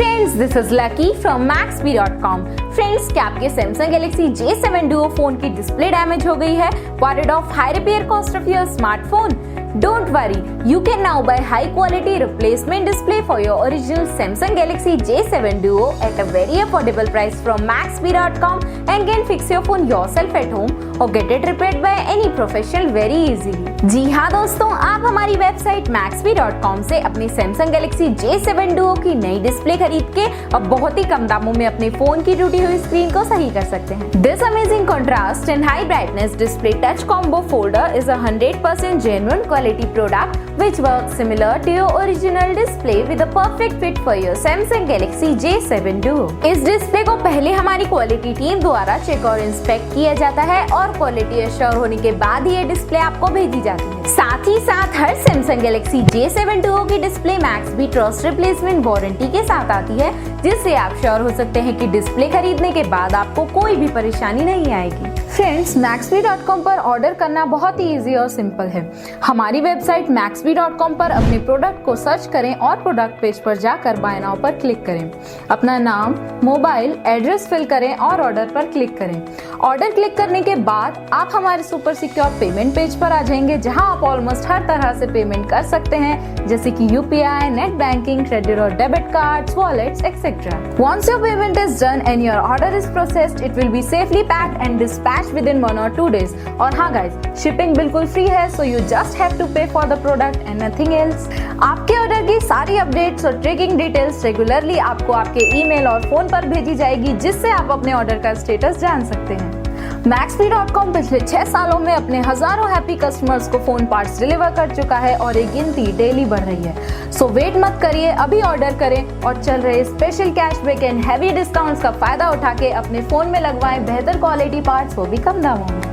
Friends, this is lucky from Maxbhi.com। Friends, क्या आपके Samsung Galaxy J7 Duo phone की display damage हो गई है? Worried of high repair cost of your smartphone? Don't worry, you can now buy high quality replacement display for your original Samsung Galaxy J7 Duo at a very affordable price from Maxbhi.com and can fix your phone yourself at home or get it repaired by any professional very easily। जी हाँ दोस्तों, आप हमारी website Maxbhi.com से अपनी Samsung Galaxy J7 Duo की नई display खरीद के अब बहुत ही कम दामों में अपने फोन की टूटी हुई स्क्रीन को सही कर सकते हैं। This amazing contrast and high brightness display touch combo folder is a 100% genuine quality product which works similar to your original display with a perfect fit for your Samsung Galaxy J7 Duo। इस display को पहले हमारी quality team द्वारा check और inspect किया जाता है और क्वालिटी एश्योर होने के बाद ये डिस्प्ले आपको भेजी जाती है। साथ ही साथ हर Samsung Galaxy J7 Duo की display Maxbhi trust replacement warranty के साथ आती है, जिससे आप श्योर हो सकते हैं कि डिस्प्ले खरीदने के बाद आपको कोई भी परेशानी नहीं आएगी। फ्रेंड्स, Maxbhi.com पर ऑर्डर करना बहुत ही इजी और सिंपल है। हमारी वेबसाइट Maxbhi.com पर अपने प्रोडक्ट को सर्च करें और प्रोडक्ट पेज पर जाकर बाय नाउ पर क्लिक करें। अपना नाम, मोबाइल, एड्रेस फिल करें और ऑर्डर पर क्लिक करें। ऑर्डर क्लिक करने के बाद आप हमारे सुपर सिक्योर पेमेंट पेज पर आ जाएंगे, जहां आप ऑलमोस्ट हर तरह से पेमेंट कर सकते हैं, जैसे कि UPI, नेट बैंकिंग, क्रेडिट और debit cards, wallets etcetera. Once your payment is done and your order is processed, it will be safely packed and dispatched within 1 or 2 days। और हाँ गाइस, शिपिंग बिल्कुल free है, so you just have to pay for the product and nothing else। आपके order की सारी updates और tracking details regularly आपको आपके ईमेल और फोन पर भेजी जाएगी, जिससे आप अपने ऑर्डर का स्टेटस जान सकते हैं। Maxbhi.com पिछले 6 सालों में अपने हजारों हैप्पी कस्टमर्स को फोन पार्ट्स डिलीवर कर चुका है और ये गिनती डेली बढ़ रही है। सो वेट मत करिए, अभी ऑर्डर करें और चल रहे special cashback and heavy discounts का फायदा उठा के अपने फोन में लगवाएं बेहतर क्वालिटी पार्ट्स, वो भी कम दामों में।